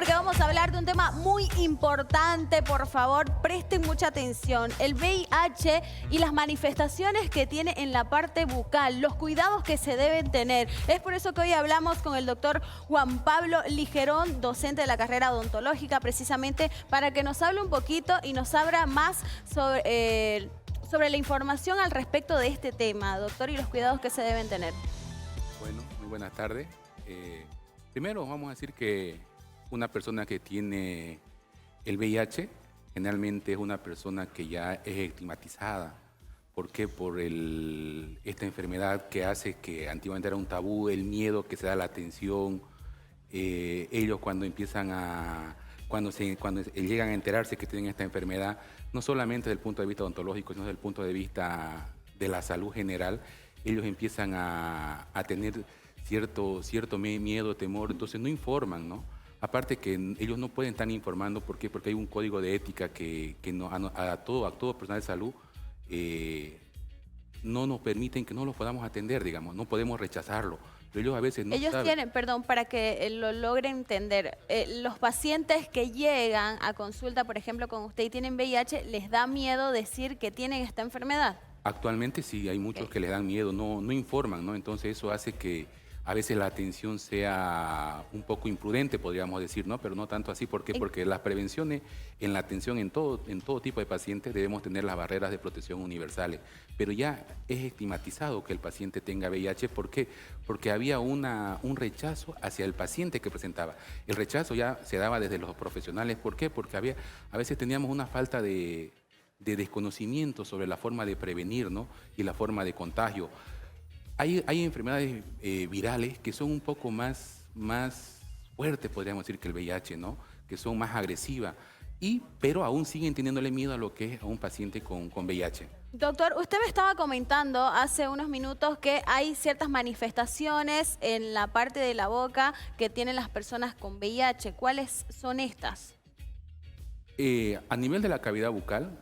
porque vamos a hablar de un tema muy importante. Por favor, presten mucha atención. El VIH y las manifestaciones que tiene en la parte bucal, los cuidados que se deben tener. Es por eso que hoy hablamos con el doctor Juan Pablo Ligerón, docente de la carrera odontológica, precisamente para que nos hable un poquito y nos abra más sobre la información al respecto de este tema, doctor, y los cuidados que se deben tener. Bueno, muy buenas tardes. Primero vamos a decir que una persona que tiene el VIH generalmente es una persona que ya es estigmatizada. ¿Por qué? Por esta enfermedad que hace que antiguamente era un tabú, el miedo que se da a la atención. Ellos cuando llegan a enterarse que tienen esta enfermedad, no solamente desde el punto de vista odontológico, sino desde el punto de vista de la salud general, ellos empiezan a tener cierto miedo, temor, entonces no informan, ¿no? Aparte que ellos no pueden estar informando, ¿por qué? Porque hay un código de ética que a todo personal de salud no nos permiten que no los podamos atender, digamos, no podemos rechazarlo. Pero ellos a veces no saben. Tienen, perdón, para que lo logren entender, los pacientes que llegan a consulta, por ejemplo, con usted y tienen VIH, ¿les da miedo decir que tienen esta enfermedad? Actualmente sí, hay muchos que les dan miedo, no informan, ¿no? Entonces eso hace que a veces la atención sea un poco imprudente, podríamos decir, ¿no? Pero no tanto así. ¿Por qué? Porque las prevenciones en la atención en todo tipo de pacientes debemos tener las barreras de protección universales. Pero ya es estigmatizado que el paciente tenga VIH. ¿Por qué? Porque había un rechazo hacia el paciente que presentaba. El rechazo ya se daba desde los profesionales. ¿Por qué? Porque a veces teníamos una falta de desconocimiento sobre la forma de prevenir, ¿no? Y la forma de contagio. Hay enfermedades virales que son un poco más fuertes, podríamos decir, que el VIH, ¿no? Que son más agresivas, pero aún siguen teniéndole miedo a lo que es a un paciente con VIH. Doctor, usted me estaba comentando hace unos minutos que hay ciertas manifestaciones en la parte de la boca que tienen las personas con VIH. ¿Cuáles son estas? A nivel de la cavidad bucal,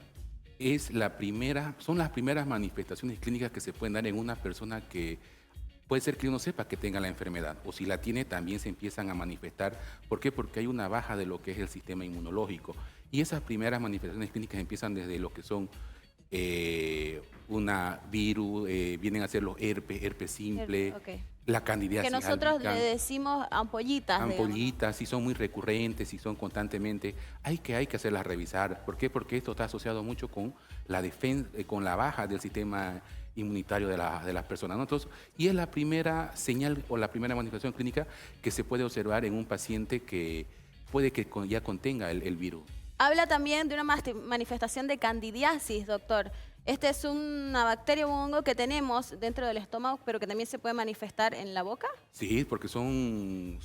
son las primeras manifestaciones clínicas que se pueden dar en una persona que puede ser que uno sepa que tenga la enfermedad, o si la tiene también se empiezan a manifestar. ¿Por qué? Porque hay una baja de lo que es el sistema inmunológico. Y esas primeras manifestaciones clínicas empiezan desde lo que son una virus, vienen a ser los herpes simple, Okay. la candidiasis Que nosotros albicans. le decimos ampollitas. Ampollitas, si son muy recurrentes, si son constantemente, hay que hacerlas revisar. ¿Por qué? Porque esto está asociado mucho con la defensa, con la baja del sistema inmunitario de las personas, ¿no? Entonces, y es la primera señal o la primera manifestación clínica que se puede observar en un paciente que puede que ya contenga el virus. Habla también de una manifestación de candidiasis, doctor. Este es una bacteria o un hongo que tenemos dentro del estómago, pero que también se puede manifestar en la boca. Sí, porque son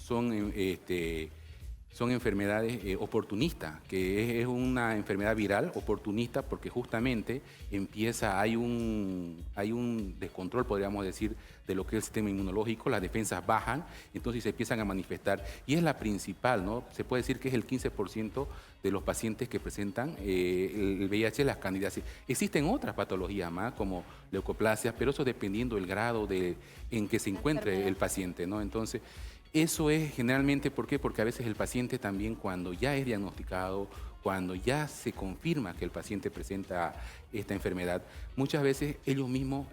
enfermedades oportunistas, que es una enfermedad viral oportunista porque justamente hay un descontrol, podríamos decir, de lo que es el sistema inmunológico, las defensas bajan, entonces se empiezan a manifestar. Y es la principal, ¿no? Se puede decir que es el 15% de los pacientes que presentan el VIH, las candidiasis. Existen otras patologías más, como leucoplasias, pero eso dependiendo del grado en que se encuentre el paciente, ¿no? Entonces, eso es generalmente, ¿por qué? Porque a veces el paciente también, cuando ya es diagnosticado, cuando ya se confirma que el paciente presenta esta enfermedad, muchas veces ellos mismos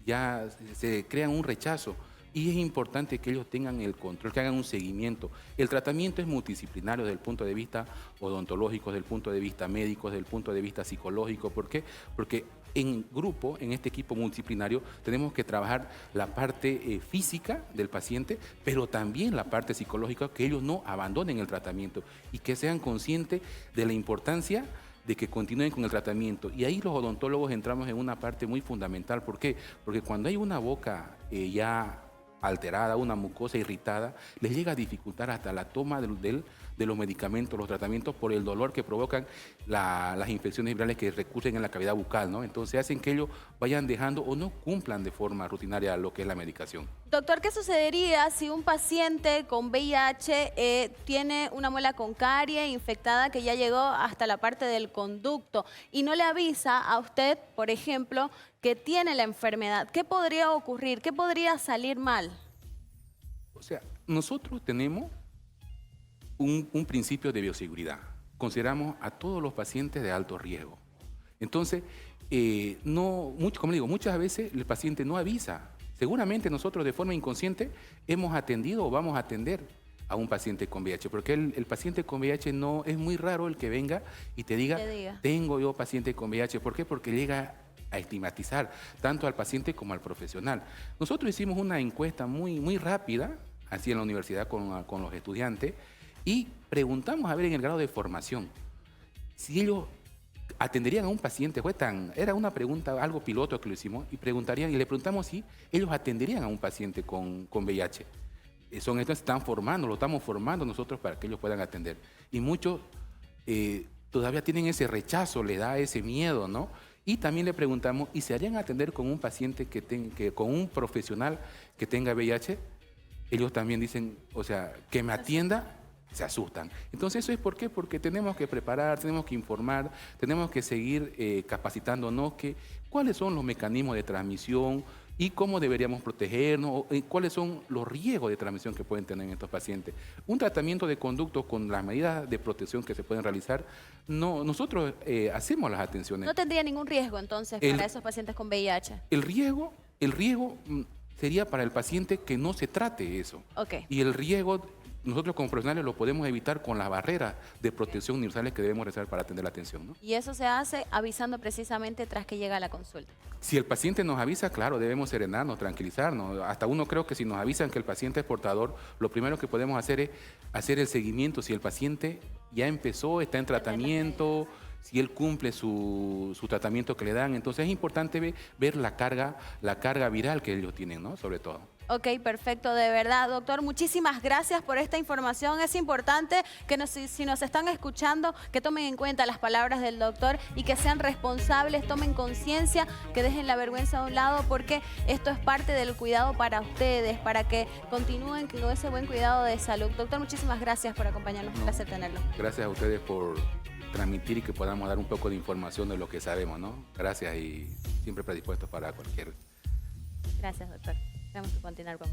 ya se crean un rechazo. Y es importante que ellos tengan el control, que hagan un seguimiento. El tratamiento es multidisciplinario desde el punto de vista odontológico, desde el punto de vista médico, desde el punto de vista psicológico. ¿Por qué? Porque en grupo, en este equipo multidisciplinario, tenemos que trabajar la parte física del paciente, pero también la parte psicológica, que ellos no abandonen el tratamiento y que sean conscientes de la importancia de que continúen con el tratamiento. Y ahí los odontólogos entramos en una parte muy fundamental. ¿Por qué? Porque cuando hay una boca ya alterada, una mucosa irritada, les llega a dificultar hasta la toma de los medicamentos, los tratamientos, por el dolor que provocan las infecciones virales que recurren en la cavidad bucal, ¿no? Entonces hacen que ellos vayan dejando o no cumplan de forma rutinaria lo que es la medicación. Doctor, ¿qué sucedería si un paciente con VIH tiene una muela con carie infectada que ya llegó hasta la parte del conducto y no le avisa a usted, por ejemplo, que tiene la enfermedad? ¿Qué podría ocurrir? ¿Qué podría salir mal? O sea, nosotros tenemos un principio de bioseguridad. Consideramos a todos los pacientes de alto riesgo. Entonces, como digo, muchas veces el paciente no avisa. Seguramente nosotros de forma inconsciente hemos atendido o vamos a atender a un paciente con VIH, porque el paciente con VIH no es muy raro el que venga y te diga, tengo yo paciente con VIH. ¿Por qué? Porque llega a estigmatizar tanto al paciente como al profesional. Nosotros hicimos una encuesta muy rápida, así en la universidad con los estudiantes, y preguntamos a ver en el grado de formación si ellos atenderían a un paciente. Era una pregunta, algo piloto que lo hicimos, y le preguntamos si ellos atenderían a un paciente con VIH. Estamos formando nosotros para que ellos puedan atender. Y muchos todavía tienen ese rechazo, le da ese miedo, ¿no? Y también le preguntamos, ¿y se harían atender con un paciente con un profesional que tenga VIH? Ellos también dicen, o sea, que me atienda, se asustan. Entonces, ¿eso es por qué? Porque tenemos que preparar, tenemos que informar, tenemos que seguir capacitándonos cuáles son los mecanismos de transmisión y cómo deberíamos protegernos, cuáles son los riesgos de transmisión que pueden tener estos pacientes. Un tratamiento de conducto con las medidas de protección que se pueden realizar, nosotros hacemos las atenciones. ¿No tendría ningún riesgo entonces para esos pacientes con VIH? El riesgo sería para el paciente que no se trate eso. Okay. Y el riesgo, nosotros como profesionales lo podemos evitar con las barreras de protección universales que debemos realizar para atender la atención, ¿no? Y eso se hace avisando precisamente tras que llega a la consulta. Si el paciente nos avisa, claro, debemos serenarnos, tranquilizarnos. Hasta uno creo que si nos avisan que el paciente es portador, lo primero que podemos hacer es hacer el seguimiento. Si el paciente ya empezó, está en tratamiento, si él cumple su tratamiento que le dan. Entonces es importante ver la carga viral que ellos tienen, ¿no? Sobre todo. Ok, perfecto, de verdad, doctor, muchísimas gracias por esta información. Es importante que si nos están escuchando, que tomen en cuenta las palabras del doctor y que sean responsables, tomen conciencia, que dejen la vergüenza a un lado, porque esto es parte del cuidado para ustedes, para que continúen con ese buen cuidado de salud. Doctor, muchísimas gracias por acompañarnos, un placer tenerlo. Gracias a ustedes por transmitir y que podamos dar un poco de información de lo que sabemos, ¿no? Gracias y siempre predispuestos para cualquier... Gracias, doctor. Tenemos que continuar con más.